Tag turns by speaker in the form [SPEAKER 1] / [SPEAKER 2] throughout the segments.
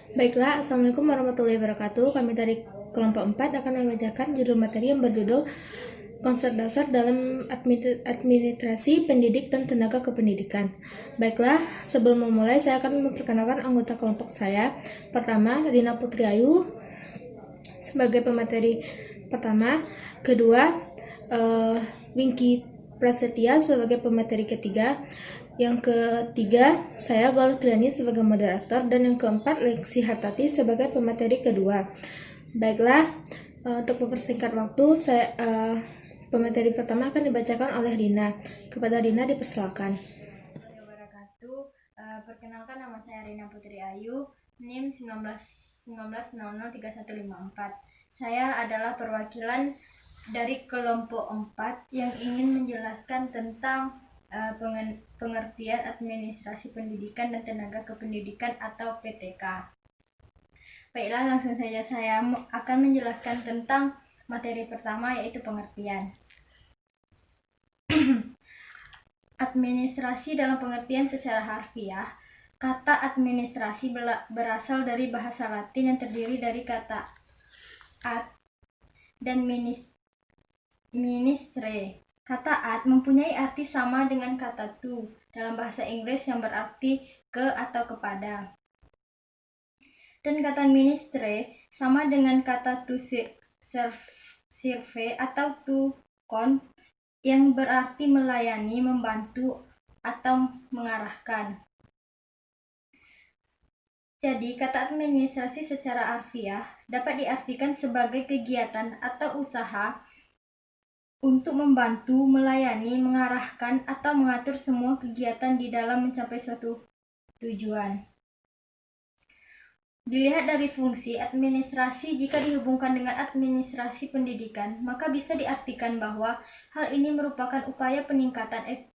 [SPEAKER 1] Baiklah, Assalamualaikum warahmatullahi wabarakatuh. Kami dari kelompok 4 akan membacakan judul materi yang berjudul Konsep Dasar dalam Administrasi Pendidik dan Tenaga Kependidikan. Baiklah, sebelum memulai saya akan memperkenalkan anggota kelompok saya. Pertama, Rina Putri Ayu sebagai pemateri pertama. Kedua, Wingky Prasetya sebagai pemateri ketiga. Yang ketiga, saya Galuh Triani sebagai moderator, dan yang keempat, Lexi Hartati sebagai pemateri kedua. Baiklah, untuk mempersingkat waktu, pemateri pertama akan dibacakan oleh Rina. Kepada Rina dipersilakan.
[SPEAKER 2] Perkenalkan, nama saya Rina Putri Ayu, NIM 19003154. Saya adalah perwakilan dari kelompok 4 yang ingin menjelaskan tentang pengertian administrasi pendidikan dan tenaga kependidikan atau PTK. Baiklah, langsung saja saya akan menjelaskan tentang materi pertama, yaitu pengertian. Administrasi dalam pengertian secara harfiah. Kata administrasi berasal dari bahasa Latin yang terdiri dari kata ad dan ministre. Kata ad mempunyai arti sama dengan kata to dalam bahasa Inggris yang berarti ke atau kepada. Dan kata ministre sama dengan kata to serve atau to con yang berarti melayani, membantu, atau mengarahkan. Jadi, kata administrasi secara harfiah dapat diartikan sebagai kegiatan atau usaha untuk membantu, melayani, mengarahkan, atau mengatur semua kegiatan di dalam mencapai suatu tujuan. Dilihat dari fungsi administrasi, jika dihubungkan dengan administrasi pendidikan, maka bisa diartikan bahwa hal ini merupakan upaya peningkatan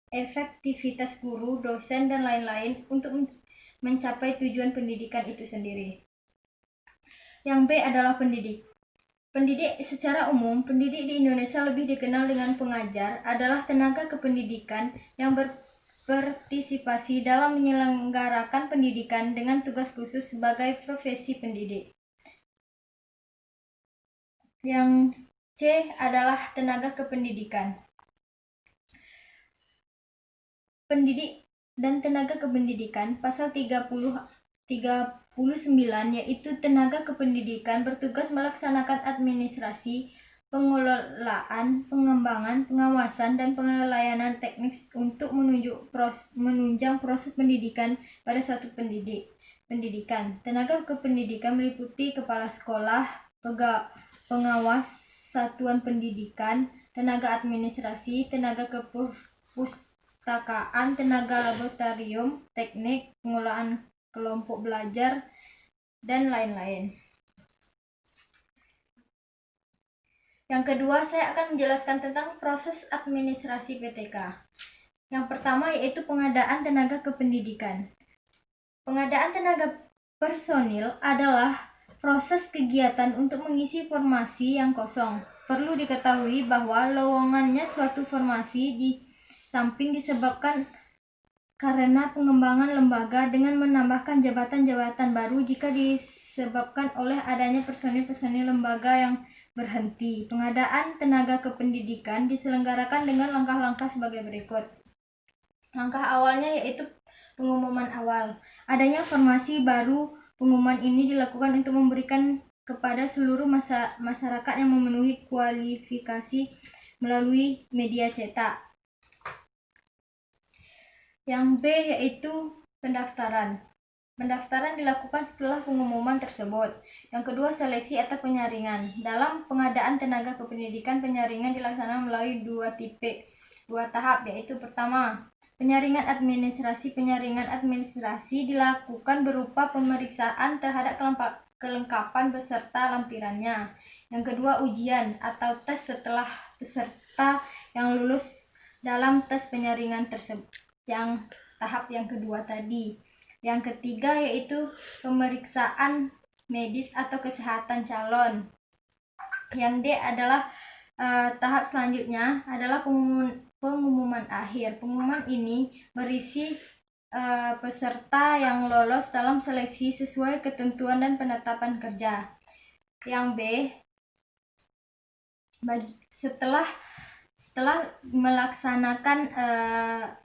[SPEAKER 2] efektivitas guru, dosen, dan lain-lain untuk mencapai tujuan pendidikan itu sendiri. Yang B adalah pendidik. Pendidik secara umum, pendidik di Indonesia lebih dikenal dengan pengajar, adalah tenaga kependidikan yang berpartisipasi dalam menyelenggarakan pendidikan dengan tugas khusus sebagai profesi pendidik. Yang C adalah tenaga kependidikan. Pendidik dan tenaga kependidikan, pasal 39, yaitu tenaga kependidikan bertugas melaksanakan administrasi, pengelolaan, pengembangan, pengawasan, dan pelayanan teknis untuk menunjang proses pendidikan pada suatu pendidikan. Tenaga kependidikan meliputi kepala sekolah, pengawas satuan pendidikan, tenaga administrasi, tenaga kepustakaan, tenaga laboratorium, teknik, pengolahan kelompok belajar, dan lain-lain. Yang kedua, saya akan menjelaskan tentang proses administrasi PTK. Yang pertama yaitu pengadaan tenaga kependidikan. Pengadaan tenaga personil adalah proses kegiatan untuk mengisi formasi yang kosong. Perlu diketahui bahwa lowongannya suatu formasi di samping disebabkan karena pengembangan lembaga dengan menambahkan jabatan-jabatan baru jika disebabkan oleh adanya personil-personil lembaga yang berhenti. Pengadaan tenaga kependidikan diselenggarakan dengan langkah-langkah sebagai berikut. Langkah awalnya yaitu pengumuman awal. Adanya formasi baru, pengumuman ini dilakukan untuk memberikan kepada seluruh masyarakat yang memenuhi kualifikasi melalui media cetak. Yang B yaitu pendaftaran. Pendaftaran dilakukan setelah pengumuman tersebut. Yang kedua, seleksi atau penyaringan. Dalam pengadaan tenaga kependidikan, penyaringan dilaksanakan melalui dua tahap, yaitu pertama, penyaringan administrasi. Penyaringan administrasi dilakukan berupa pemeriksaan terhadap kelengkapan beserta lampirannya. Yang kedua, ujian atau tes setelah peserta yang lulus dalam tes penyaringan tersebut. Yang tahap yang kedua tadi. Yang ketiga yaitu pemeriksaan medis atau kesehatan calon. Yang D adalah tahap selanjutnya adalah pengumuman akhir. Pengumuman ini berisi peserta yang lolos dalam seleksi sesuai ketentuan dan penetapan kerja. Yang B, setelah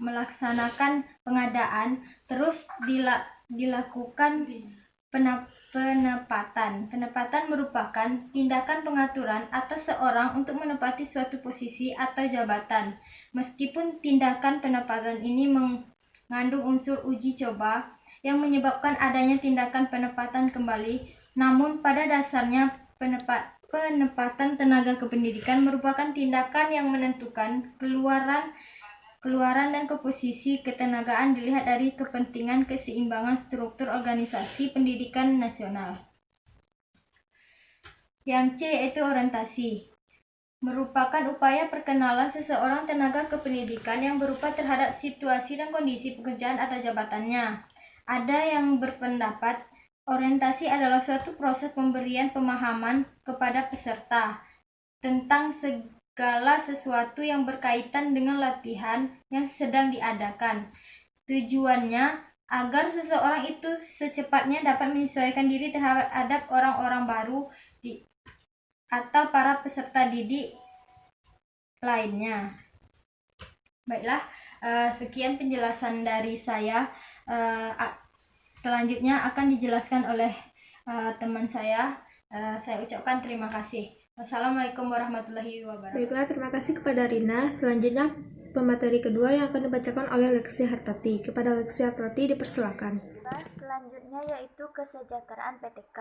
[SPEAKER 2] melaksanakan pengadaan, terus dilakukan penempatan. Penempatan merupakan tindakan pengaturan atas seorang untuk menempati suatu posisi atau jabatan. Meskipun tindakan penempatan ini mengandung unsur uji coba yang menyebabkan adanya tindakan penempatan kembali, namun pada dasarnya penempatan tenaga kependidikan merupakan tindakan yang menentukan keluaran dan komposisi ketenagaan dilihat dari kepentingan keseimbangan struktur organisasi pendidikan nasional. Yang C yaitu orientasi. Merupakan upaya perkenalan seseorang tenaga kependidikan yang berupa terhadap situasi dan kondisi pekerjaan atau jabatannya. Ada yang berpendapat orientasi adalah suatu proses pemberian pemahaman kepada peserta tentang segala sesuatu yang berkaitan dengan latihan yang sedang diadakan. Tujuannya agar seseorang itu secepatnya dapat menyesuaikan diri terhadap orang-orang baru atau para peserta didik lainnya. Baiklah, sekian penjelasan dari saya. Selanjutnya akan dijelaskan oleh teman saya. Saya ucapkan terima kasih. Wassalamualaikum warahmatullahi wabarakatuh.
[SPEAKER 1] Baiklah, terima kasih kepada Rina. Selanjutnya pemateri kedua yang akan dibacakan oleh Leksi Hartati. Kepada Leksi Hartati dipersilakan.
[SPEAKER 3] Selanjutnya yaitu kesejahteraan PTK.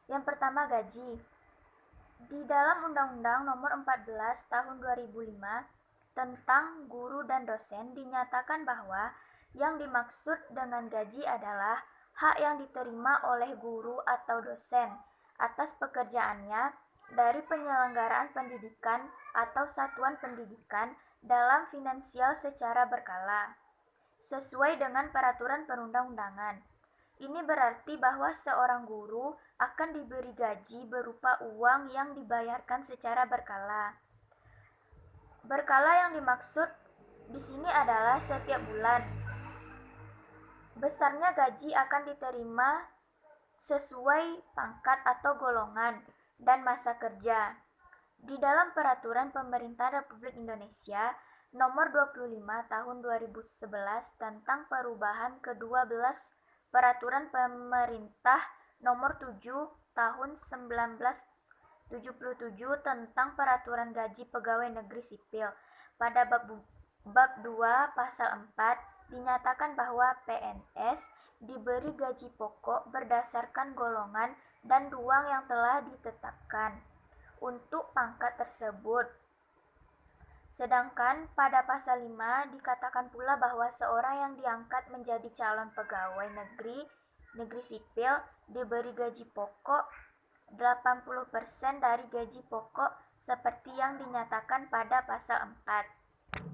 [SPEAKER 3] Yang pertama gaji. Di dalam Undang-Undang Nomor 14 Tahun 2005 tentang guru dan dosen dinyatakan bahwa yang dimaksud dengan gaji adalah hak yang diterima oleh guru atau dosen atas pekerjaannya dari penyelenggaraan pendidikan atau satuan pendidikan dalam finansial secara berkala, sesuai dengan peraturan perundang-undangan. Ini berarti bahwa seorang guru akan diberi gaji berupa uang yang dibayarkan secara berkala. Berkala yang dimaksud di sini adalah setiap bulan. Besarnya gaji akan diterima sesuai pangkat atau golongan dan masa kerja. Di dalam Peraturan Pemerintah Republik Indonesia Nomor 25 Tahun 2011 tentang perubahan ke-12 Peraturan Pemerintah Nomor 7 Tahun 1977 tentang Peraturan Gaji Pegawai Negeri Sipil. Pada bab 2 pasal 4 dinyatakan bahwa PNS diberi gaji pokok berdasarkan golongan dan ruang yang telah ditetapkan untuk pangkat tersebut. Sedangkan pada pasal 5 dikatakan pula bahwa seorang yang diangkat menjadi calon pegawai negeri sipil diberi gaji pokok 80% dari gaji pokok seperti yang dinyatakan pada pasal 4.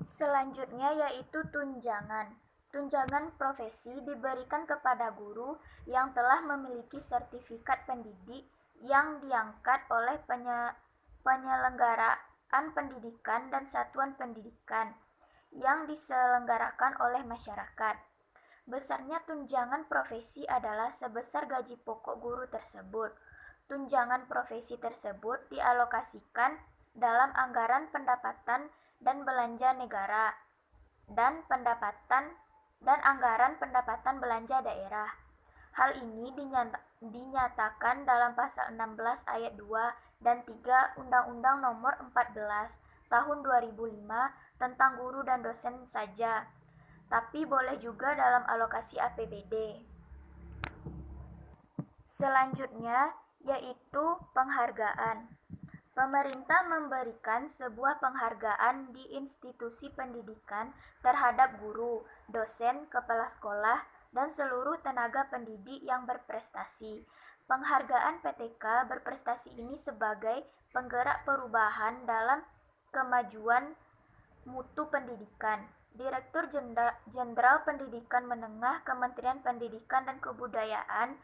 [SPEAKER 3] Selanjutnya yaitu tunjangan. Tunjangan profesi diberikan kepada guru yang telah memiliki sertifikat pendidik yang diangkat oleh penyelenggaraan pendidikan dan satuan pendidikan yang diselenggarakan oleh masyarakat. Besarnya tunjangan profesi adalah sebesar gaji pokok guru tersebut. Tunjangan profesi tersebut dialokasikan dalam anggaran pendapatan dan belanja negara dan anggaran pendapatan belanja daerah. Hal ini dinyatakan dalam pasal 16 ayat 2 dan 3 Undang-Undang Nomor 14 Tahun 2005 tentang guru dan dosen saja, tapi boleh juga dalam alokasi APBD. Selanjutnya yaitu penghargaan. Pemerintah memberikan sebuah penghargaan di institusi pendidikan terhadap guru, dosen, kepala sekolah, dan seluruh tenaga pendidik yang berprestasi. Penghargaan PTK berprestasi ini sebagai penggerak perubahan dalam kemajuan mutu pendidikan. Direktur Jenderal Pendidikan Menengah Kementerian Pendidikan dan Kebudayaan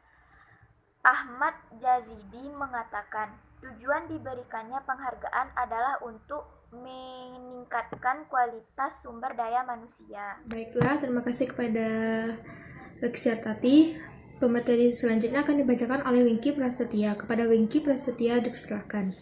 [SPEAKER 3] Ahmad Jazidi mengatakan, tujuan diberikannya penghargaan adalah untuk meningkatkan kualitas sumber daya manusia.
[SPEAKER 1] Baiklah, terima kasih kepada Leksiar Tati. Pemateri selanjutnya akan dibacakan oleh Wingky Prasetya. Kepada Wingky Prasetya dipersilakan.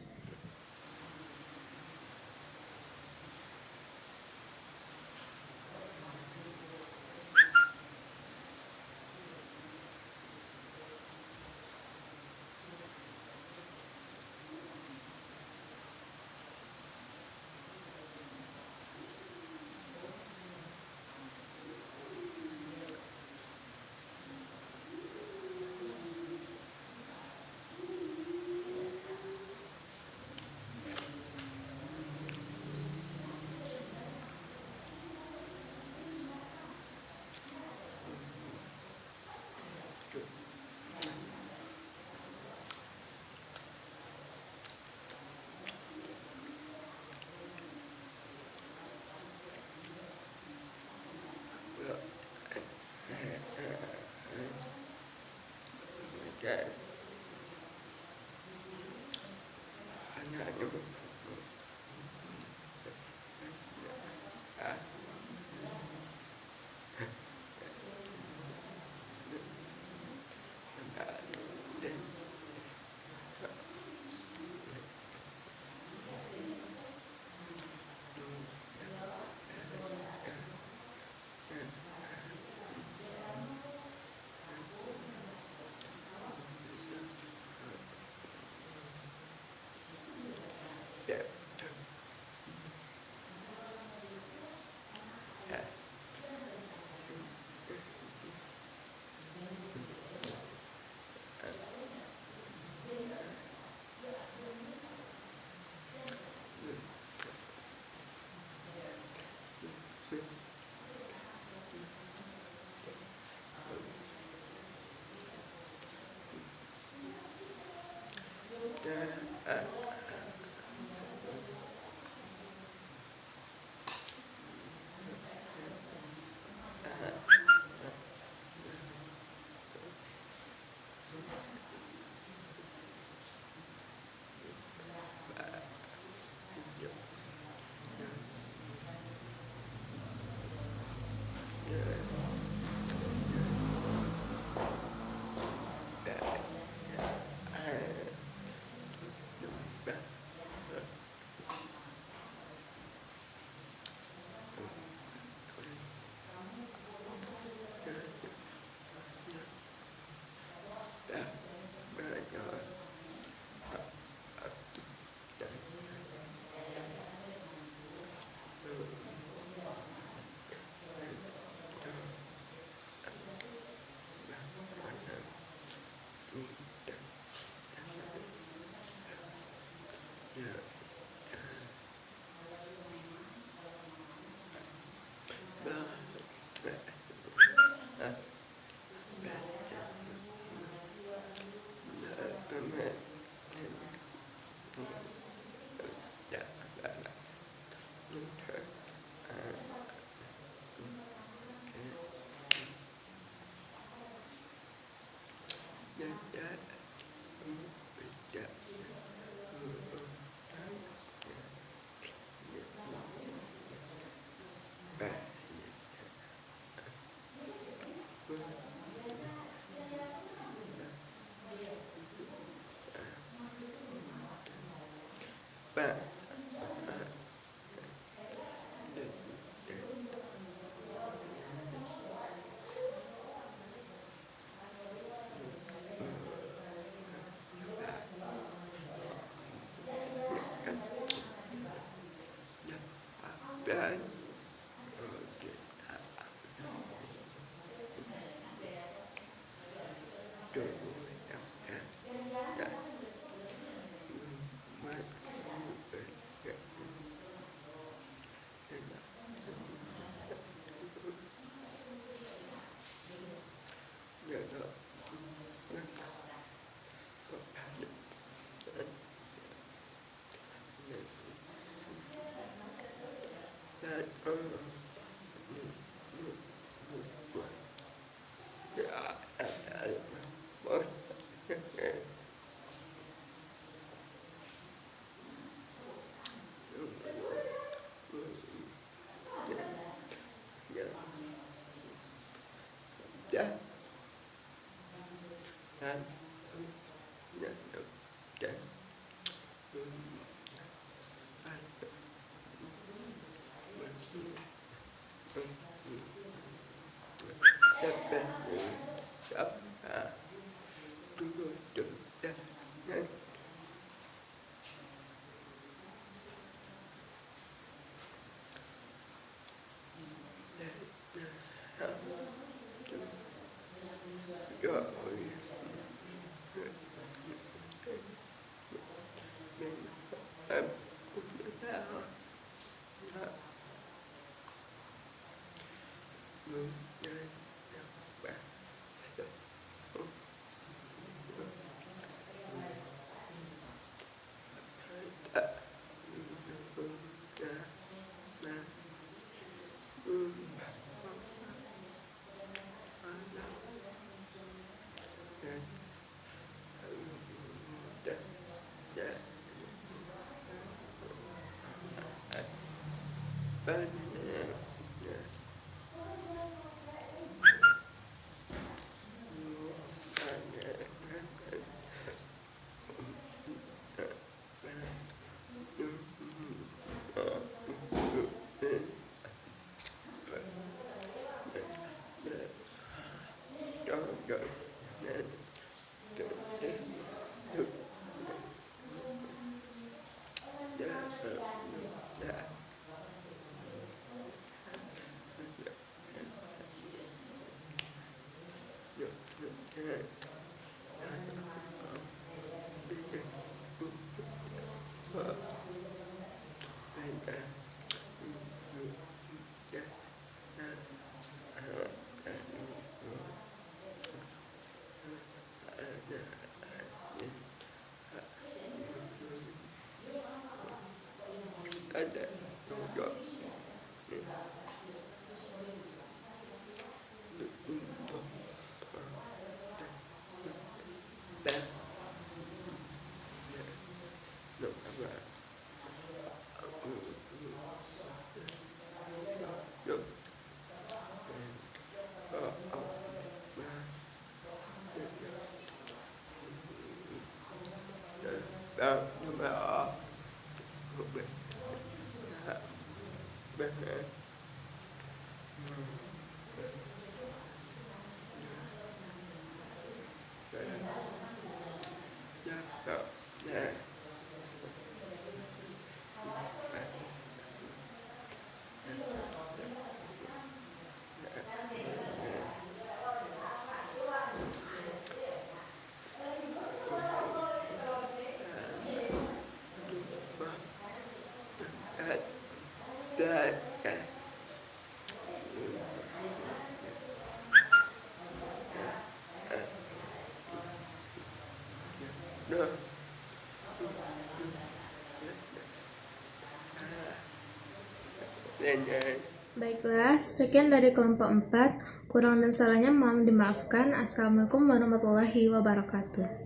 [SPEAKER 1] Baiklah, sekian dari kelompok 4. Kurang dan salahnya mohon dimaafkan. Assalamualaikum warahmatullahi wabarakatuh.